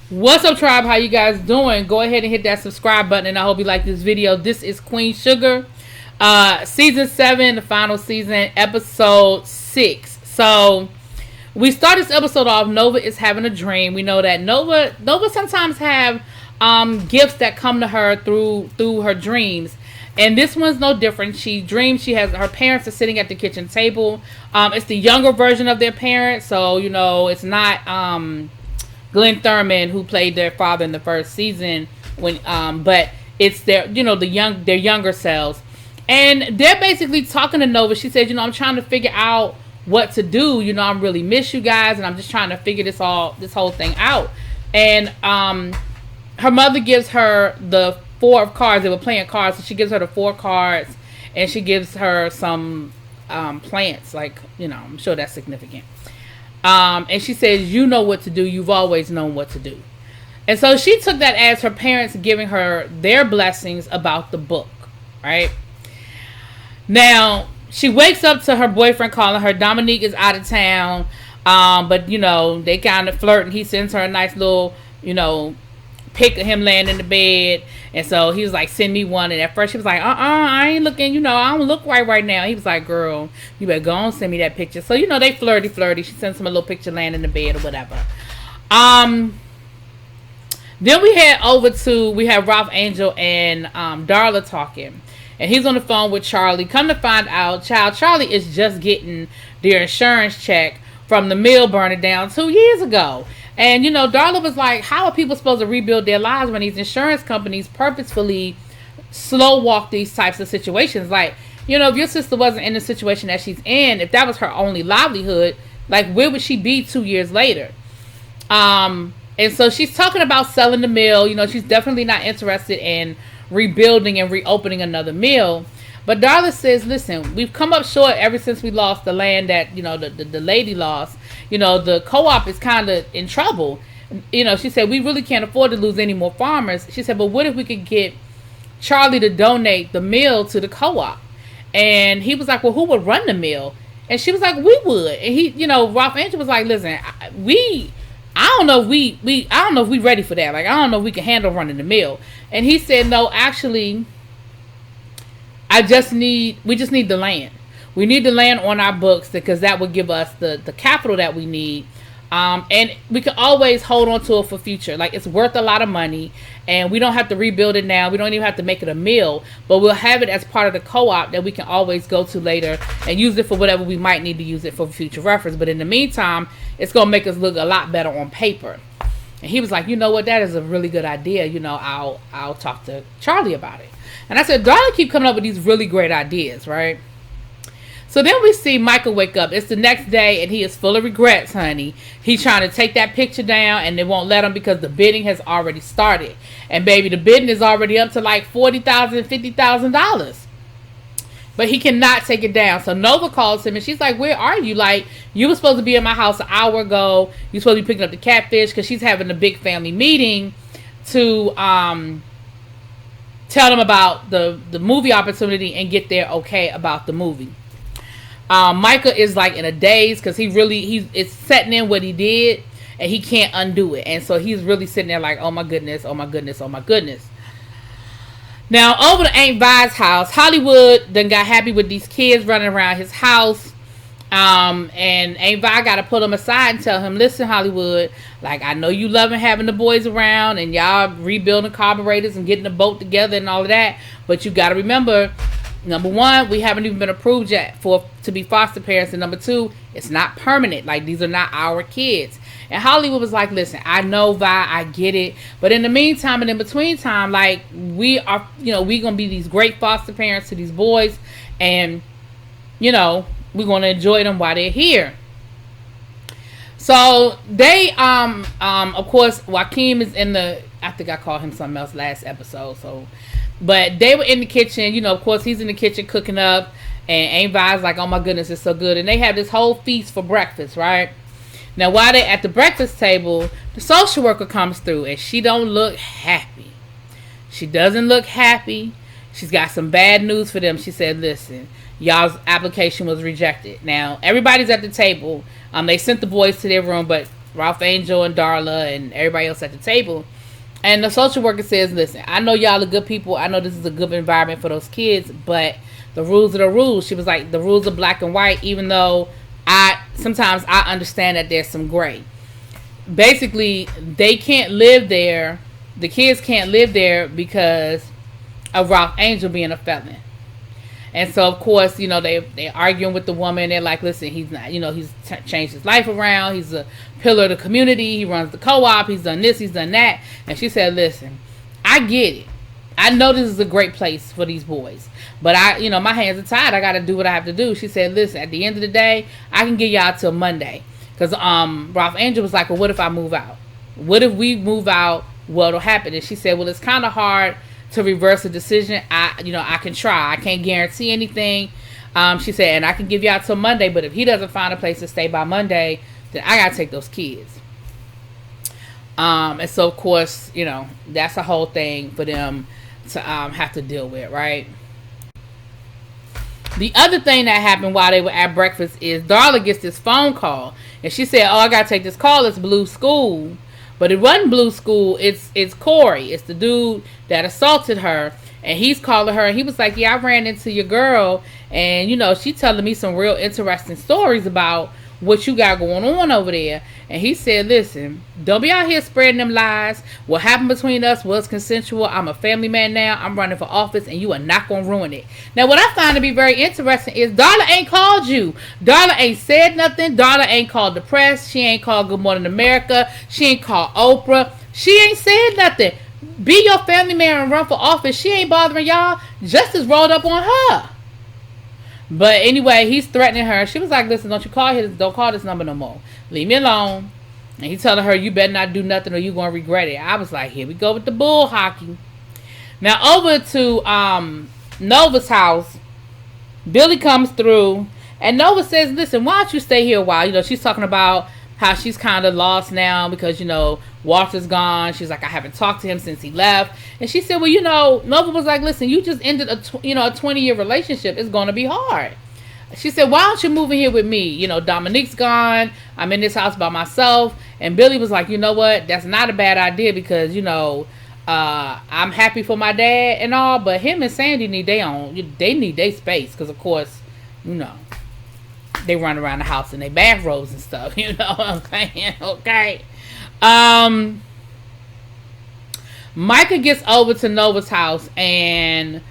What's up, tribe? How you guys doing? Go ahead and hit that subscribe button, and I hope you like this video. This is Queen Sugar, season 7, the final season, episode 6. So we start this episode off. Nova is having a dream. We know that Nova sometimes have gifts that come to her through her dreams. And this one's no different. She dreams she has her parents are sitting at the kitchen table. It's the younger version of their parents, so you know it's not Glenn Thurman who played their father in the first season. But it's their their younger selves, and they're basically talking to Nova. She says, I'm trying to figure out what to do. I really miss you guys, and I'm just trying to figure this whole thing out. And her mother gives her the 4 of cards. They were playing cards, so she gives her the 4 cards, and she gives her some plants. Like, I'm sure that's significant. And she says, you know what to do. You've always known what to do. And so she took that as her parents giving her their blessings about the book, right? Now, she wakes up to her boyfriend calling her. Dominique is out of town, but, they kind of flirt, and he sends her a nice little, pic of him laying in the bed. And so he was like, send me one. And at first she was like, I ain't looking, I don't look right now. He was like, girl, you better go and send me that picture. So, they flirty. She sends him a little picture laying in the bed or whatever. Then we have Ralph Angel and Darla talking. And he's on the phone with Charlie. Come to find out, Charlie is just getting their insurance check from the mill burning down 2 years ago. And, Darla was like, how are people supposed to rebuild their lives when these insurance companies purposefully slow walk these types of situations? Like, if your sister wasn't in the situation that she's in, if that was her only livelihood, like, where would she be 2 years later? And so she's talking about selling the mill. She's definitely not interested in rebuilding and reopening another mill. But Darla says, listen, we've come up short ever since we lost the land that, the lady lost. The co-op is kind of in trouble. She said, we really can't afford to lose any more farmers. She said, but what if we could get Charlie to donate the mill to the co-op? And he was like, well, who would run the mill? And she was like, we would. And he, Ralph Angel was like, listen, I don't know if we ready for that. Like, I don't know if we can handle running the mill. And he said, no, actually, we just need the land. We need the land on our books because that would give us the capital that we need. And we can always hold on to it for future. Like, it's worth a lot of money, and we don't have to rebuild it now. We don't even have to make it a mill, but we'll have it as part of the co-op that we can always go to later and use it for whatever we might need to use it for future reference. But in the meantime, it's going to make us look a lot better on paper. And he was like, you know what? That is a really good idea. I'll talk to Charlie about it. And I said, Darla keep coming up with these really great ideas, right? So then we see Michael wake up. It's the next day, and he is full of regrets, honey. He's trying to take that picture down, and they won't let him because the bidding has already started. And baby, the bidding is already up to like $40,000, $50,000. But he cannot take it down. So Nova calls him, and she's like, where are you? Like, you were supposed to be at my house an hour ago. You're supposed to be picking up the catfish because she's having a big family meeting to tell them about the movie opportunity and get their okay about the movie. Micah is like in a daze because it's setting in what he did, and he can't undo it. And so he's really sitting there like, oh my goodness, oh my goodness, oh my goodness. Now, over to Aunt Vi's house, Hollywood then got happy with these kids running around his house. And Aunt Vi got to pull him aside and tell him, listen, Hollywood, like, I know you loving having the boys around and y'all rebuilding carburetors and getting the boat together and all of that. But you got to remember, number one, we haven't even been approved yet to be foster parents. And number two, it's not permanent. Like, these are not our kids. And Hollywood was like, listen, I know, Vi, I get it. But in the meantime and in between time, like, we are, we going to be these great foster parents to these boys. And, we're going to enjoy them while they're here. So they, of course, Joaquin is in I think I called him something else last episode. But they were in the kitchen, of course, he's in the kitchen cooking up. And Aunt Vi's like, oh my goodness, it's so good. And they have this whole feast for breakfast, right? Now, while they're at the breakfast table, the social worker comes through, and she don't look happy. She doesn't look happy. She's got some bad news for them. She said, listen, y'all's application was rejected. Now, everybody's at the table. They sent the boys to their room, but Ralph Angel and Darla and everybody else at the table. And the social worker says, listen, I know y'all are good people. I know this is a good environment for those kids, but the rules are the rules. She was like, the rules are black and white, even though sometimes I understand that there's some gray. Basically, they can't live there. The kids can't live there because of Ralph Angel being a felon. And so, of course, they're arguing with the woman. They're like, listen, he's not, he's changed his life around. He's a pillar of the community. He runs the co-op. He's done this. He's done that. And she said, listen, I get it. I know this is a great place for these boys. But my hands are tied. I got to do what I have to do. She said, listen, at the end of the day, I can get y'all till Monday. Because Ralph Angel was like, well, what if I move out? What if we move out? What'll happen? And she said, well, it's kind of hard to reverse a decision. I can try. I can't guarantee anything. She said, and I can give y'all till Monday, but if he doesn't find a place to stay by Monday, then I gotta take those kids. And so of course, that's a whole thing for them to have to deal with, right? The other thing that happened while they were at breakfast is Darla gets this phone call, and she said, oh, I gotta take this call. It's Blue School. But it wasn't Blue School. It's Corey. It's the dude that assaulted her. And he's calling her. And he was like, yeah, I ran into your girl. And, she telling me some real interesting stories about what you got going on over there. And he said, listen, don't be out here spreading them lies. What happened between us was consensual. I'm a family man now. I'm running for office, and you are not going to ruin it. Now, what I find to be very interesting is Darla ain't called you. Darla ain't said nothing. Darla ain't called the press. She ain't called Good Morning America. She ain't called Oprah. She ain't said nothing. Be your family man and run for office. She ain't bothering y'all. Justice rolled up on her. But anyway, he's threatening her. She was like, listen, don't call this number no more. Leave me alone. And he's telling her, you better not do nothing or you're going to regret it. I was like, here we go with the bull hockey. Now over to Nova's house. Billy comes through. And Nova says, listen, why don't you stay here a while? She's talking about how she's kind of lost now because, Walter's gone. She's like, I haven't talked to him since he left. And she said, well, Nova was like, listen, you just ended a 20-year relationship. It's going to be hard. She said, why don't you move in here with me? Dominique's gone. I'm in this house by myself. And Billy was like, you know what? That's not a bad idea because, I'm happy for my dad and all, but him and Sandy need their space because, of course, they run around the house in their bathrobes and stuff, okay. Micah gets over to Nova's house and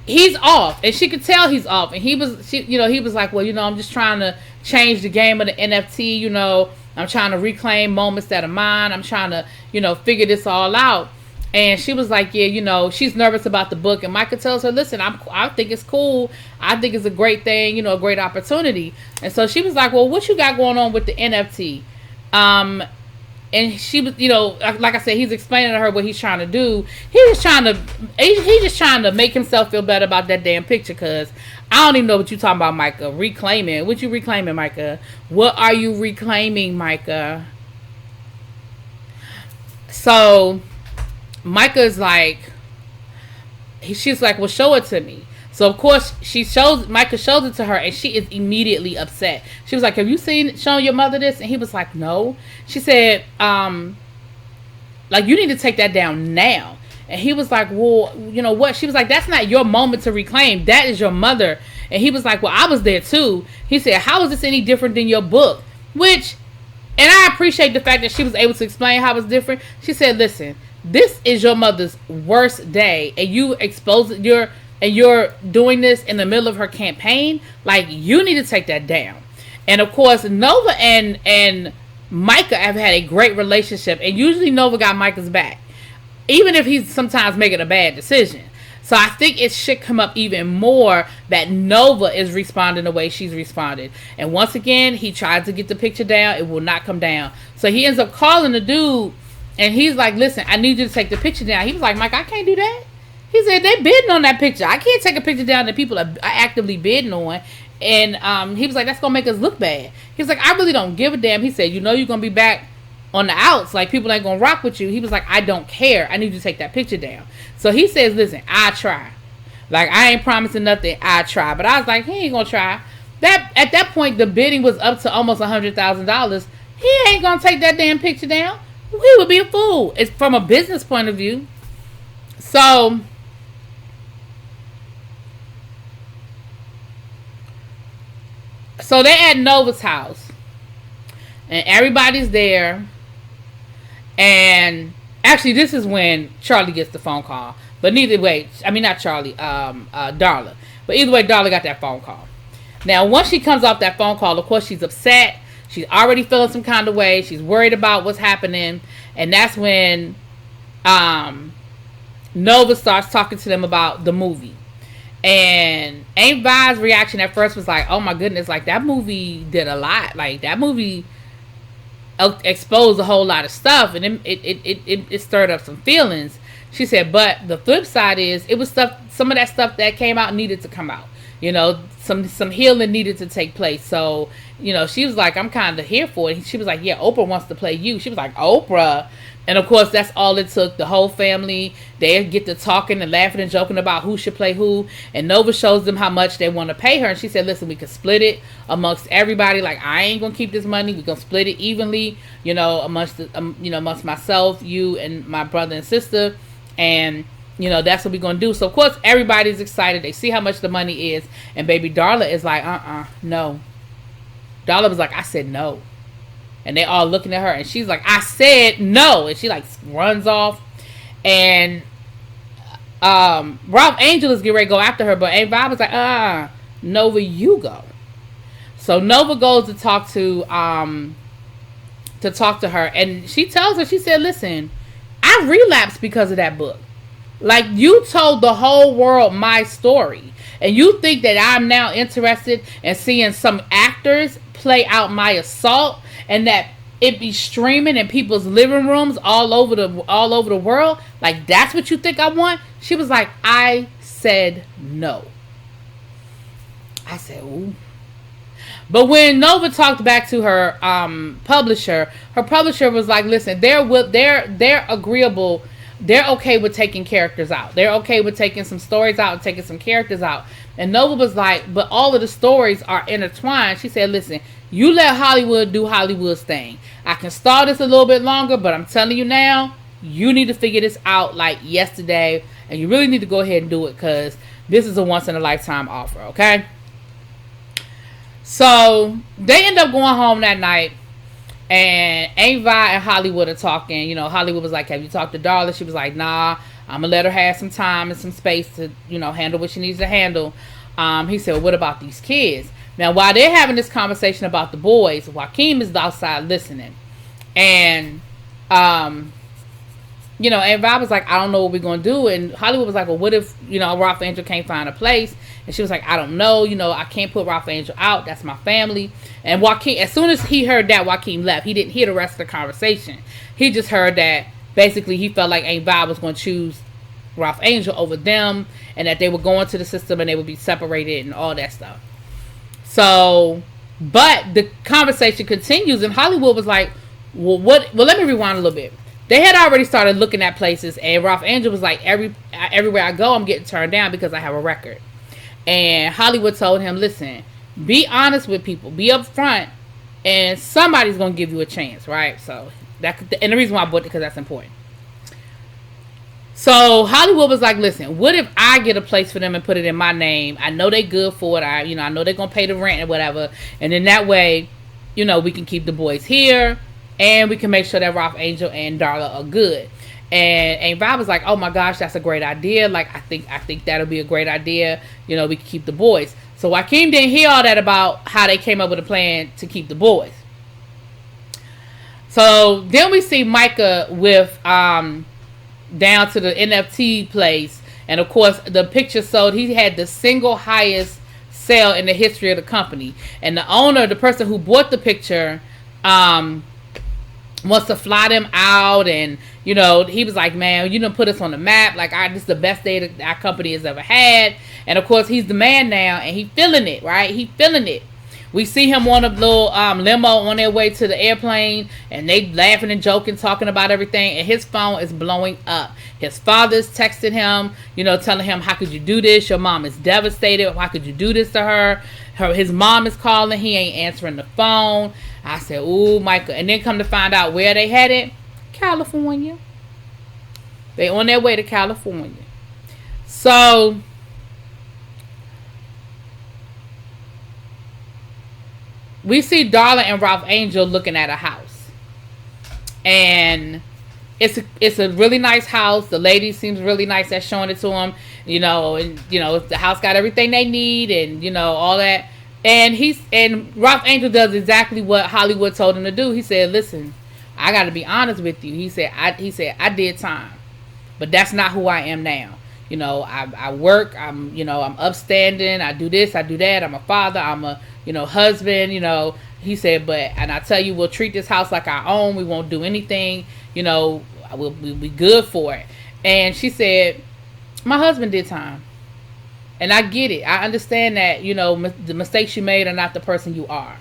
he's off, and she could tell he's off. And he was like, well, I'm just trying to change the game of the NFT. I'm trying to reclaim moments that are mine. I'm trying to, figure this all out. And she was like, yeah, she's nervous about the book. And Micah tells her, listen, I think it's cool. I think it's a great thing, a great opportunity. And so she was like, well, what you got going on with the NFT? And she was, like I said, he's explaining to her what he's trying to do. He's just trying to make himself feel better about that damn picture. Because I don't even know what you're talking about, Micah. Reclaiming. What you reclaiming, Micah? What are you reclaiming, Micah? So Micah's like, she's like, well, show it to me. So of course Micah shows it to her, and she is immediately upset. She was like, have you shown your mother this? And he was like, no. She said, like, you need to take that down now. And he was like, well, you know what? She was like, that's not your moment to reclaim. That is your mother. And he was like, well, I was there too. He said, how is this any different than your book? And I appreciate the fact that she was able to explain how it's different. She said, listen, this is your mother's worst day, and you expose you're doing this in the middle of her campaign. Like, you need to take that down. And of course, Nova and Micah have had a great relationship, and usually Nova got Micah's back, even if he's sometimes making a bad decision. So I think it should come up even more that Nova is responding the way she's responded. And once again, he tried to get the picture down. It will not come down. So he ends up calling the dude, and he's like, listen, I need you to take the picture down. He was like, Mike, I can't do that. He said, they bidding on that picture. I can't take a picture down that people are actively bidding on. And he was like, that's going to make us look bad. He was like, I really don't give a damn. He said, you're going to be back on the outs. Like, people ain't going to rock with you. He was like, I don't care. I need you to take that picture down. So he says, listen, I try. Like, I ain't promising nothing. I try. But I was like, he ain't going to try. At that point, the bidding was up to almost $100,000. He ain't gonna take that damn picture down. He would be a fool. It's from a business point of view. So they're at Nova's house, and everybody's there. And actually, this is when Charlie gets the phone call. But either way, I mean not Charlie, Darla. But either way, Darla got that phone call. Now, once she comes off that phone call, of course, she's upset. She's already feeling some kind of way. She's worried about what's happening. And that's when Nova starts talking to them about the movie. And Aunt Vi's reaction at first was like, oh my goodness, like that movie did a lot. Like that movie exposed a whole lot of stuff. And it stirred up some feelings. She said, but the flip side is it was stuff, some of that stuff that came out needed to come out. You know, some healing needed to take place. So, you know, she was like, I'm kind of here for it. She was like, yeah, Oprah wants to play you. She was like, Oprah. And of course, that's all it took. The whole family, they get to talking and laughing and joking about who should play who. And Nova shows them how much they want to pay her. And she said, listen, we can split it amongst everybody. Like, I ain't going to keep this money. We're going to split it evenly, you know, amongst myself, you, and my brother and sister. And, you know, that's what we're going to do. So, of course, everybody's excited. They see how much the money is. And baby Darla is like, no. Darla was like, I said no. And they all looking at her. And she's like, I said no. And she, like, runs off. And Ralph Angel is getting ready to go after her. But Aunt Vi was like, Nova, you go. So Nova goes to talk to her. And she tells her, she said, listen, I relapsed because of that book. Like, you told the whole world my story. And you think that I'm now interested in seeing some actors play out my assault, and that it be streaming in people's living rooms all over the world? Like, that's what you think I want? She was like, I said no. I said, ooh. But when Nova talked back to her publisher was like, listen, they're agreeable. They're okay with taking characters out. They're okay with taking some stories out and taking some characters out. And Nova was like, but all of the stories are intertwined. She said, listen, you let Hollywood do Hollywood's thing. I can stall this a little bit longer, but I'm telling you now, you need to figure this out like yesterday. And you really need to go ahead and do it, because this is a once-in-a-lifetime offer, okay? So they end up going home that night. And Aunt Vi and Hollywood are talking. You know, Hollywood was like, have you talked to Darla? She was like, nah, I'm going to let her have some time and some space to, you know, handle what she needs to handle. He said, well, what about these kids? Now, while they're having this conversation about the boys, Joaquin is outside listening. And, you know, Aunt Vi was like, I don't know what we're going to do. And Hollywood was like, well, what if, you know, Ralph Angel can't find a place? And she was like, I don't know. You know, I can't put Ralph Angel out. That's my family. And Joaquin, as soon as he heard that, Joaquin left. He didn't hear the rest of the conversation. He just heard that basically he felt like Aunt Vi was going to choose Ralph Angel over them, and that they would go into the system and they would be separated and all that stuff. So, but the conversation continues, and Hollywood was like, well, let me rewind a little bit. They had already started looking at places, and Ralph Angel was like, everywhere I go, I'm getting turned down because I have a record. And Hollywood told him, listen, be honest with people, be upfront, and somebody's going to give you a chance, right? So, and the reason why I bought it, because that's important. So Hollywood was like, listen, what if I get a place for them and put it in my name? I know they good for it. I know they're going to pay the rent or whatever. And then that way, you know, we can keep the boys here, and we can make sure that Ralph Angel and Darla are good. And Aunt Vi was like, oh my gosh, that's a great idea. Like, I think that'll be a great idea. You know, we can keep the boys. So Joaquin didn't hear all that about how they came up with a plan to keep the boys. So then we see Micah with down to the NFT place. And of course, the picture sold. He had the single highest sale in the history of the company. And the owner, the person who bought the picture, wants to fly them out. And, you know, he was like, man, you done put us on the map. Like, this is the best day that our company has ever had. And of course, he's the man now, and he feeling it, right? He feeling it. We see him on a little limo on their way to the airplane, and they laughing and joking, talking about everything, and his phone is blowing up. His father's texting him, you know, telling him, how could you do this? Your mom is devastated. Why could you do this to her? His mom is calling. He ain't answering the phone. I said, ooh, Michael. And then come to find out where they had it, California. They on their way to California. So we see Darla and Ralph Angel looking at a house. And it's a really nice house. The lady seems really nice that's showing it to them. And the house got everything they need and all that. And Ralph Angel does exactly what Hollywood told him to do. He said, listen, I got to be honest with you. He said I did time, but that's not who I am now. I work. I'm upstanding. I do this. I do that. I'm a father. I'm a husband. He said, and I tell you, we'll treat this house like our own. We won't do anything. We'll be good for it. And she said, my husband did time. And I get it. I understand that, the mistakes you made are not the person you are.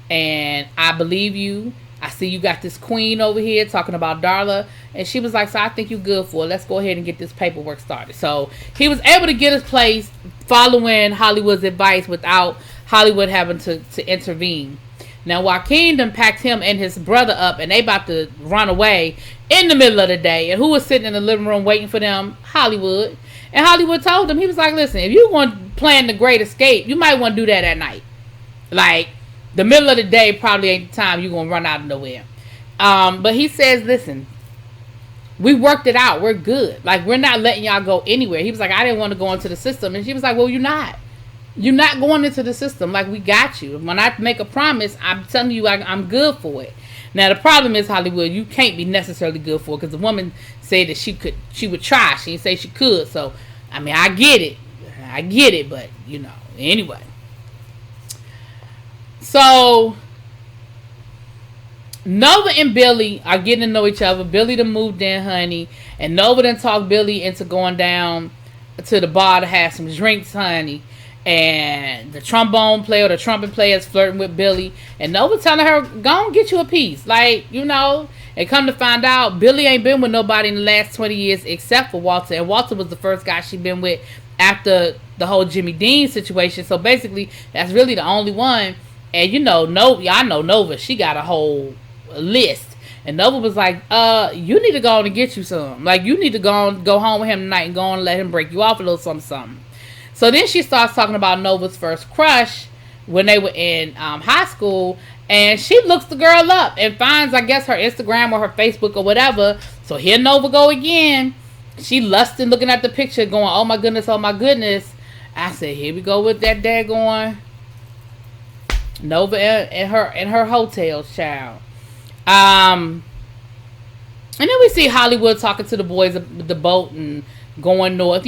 And I believe you. I see you got this queen over here talking about Darla. And she was like, so I think you're good for it. Let's go ahead and get this paperwork started. So he was able to get his place following Hollywood's advice without Hollywood having to intervene. Now, Joaquin done packed him and his brother up, and they about to run away in the middle of the day. And who was sitting in the living room waiting for them? Hollywood. And Hollywood told him, he was like, listen, if you want to plan the great escape, you might want to do that at night. Like, the middle of the day probably ain't the time you're going to run out of nowhere. But he says, listen, we worked it out. We're good. Like, we're not letting y'all go anywhere. He was like, I didn't want to go into the system. And she was like, well, you're not. You're not going into the system. Like, we got you. When I make a promise, I'm telling you I'm good for it. Now, the problem is, Hollywood, you can't be necessarily good for it because the woman said that she would try. She didn't say she could. So, I mean, I get it. But, anyway. So, Nova and Billy are getting to know each other. Billy done moved in, honey. And Nova done talked Billy into going down to the bar to have some drinks, honey. And the trombone player or the trumpet player is flirting with Billy. And Nova telling her, go and get you a piece. Like, and come to find out, Billy ain't been with nobody in the last 20 years except for Walter. And Walter was the first guy she been with after the whole Jimmy Dean situation. So basically, that's really the only one. And Nova, I know Nova, she got a whole list. And Nova was like, you need to go on and get you some. Like, you need to go home with him tonight and go on and let him break you off a little something. So then she starts talking about Nova's first crush when they were in high school. And she looks the girl up and finds, I guess, her Instagram or her Facebook or whatever. So here Nova go again. She lusting, looking at the picture, going, oh my goodness, oh my goodness. I said, here we go with that daggone Nova and her hotels, child. And then we see Hollywood talking to the boys at the boat and going north,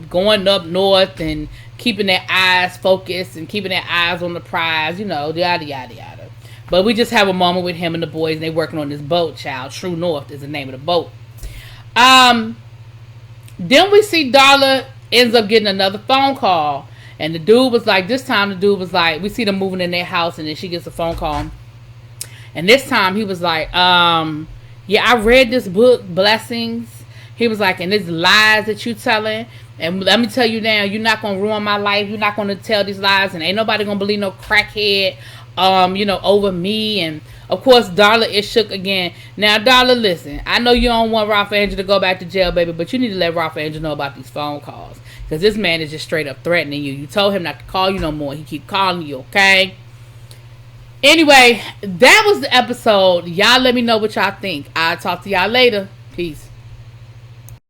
going up north and keeping their eyes focused and keeping their eyes on the prize, yada, yada, yada. But we just have a moment with him and the boys and they working on this boat, child. True North is the name of the boat. Then we see Darla ends up getting another phone call. And the dude was like, we see them moving in their house and then she gets a phone call. And this time he was like, yeah, I read this book, Blessings. He was like, and it's lies that you telling. And let me tell you now, you're not going to ruin my life. You're not going to tell these lies. And ain't nobody going to believe no crackhead, over me. And, of course, Darla is shook again. Now, Darla, listen. I know you don't want Ralph Angel to go back to jail, baby. But you need to let Ralph Angel know about these phone calls. Because this man is just straight up threatening you. You told him not to call you no more. He keep calling you, okay? Anyway, that was the episode. Y'all let me know what y'all think. I'll talk to y'all later. Peace.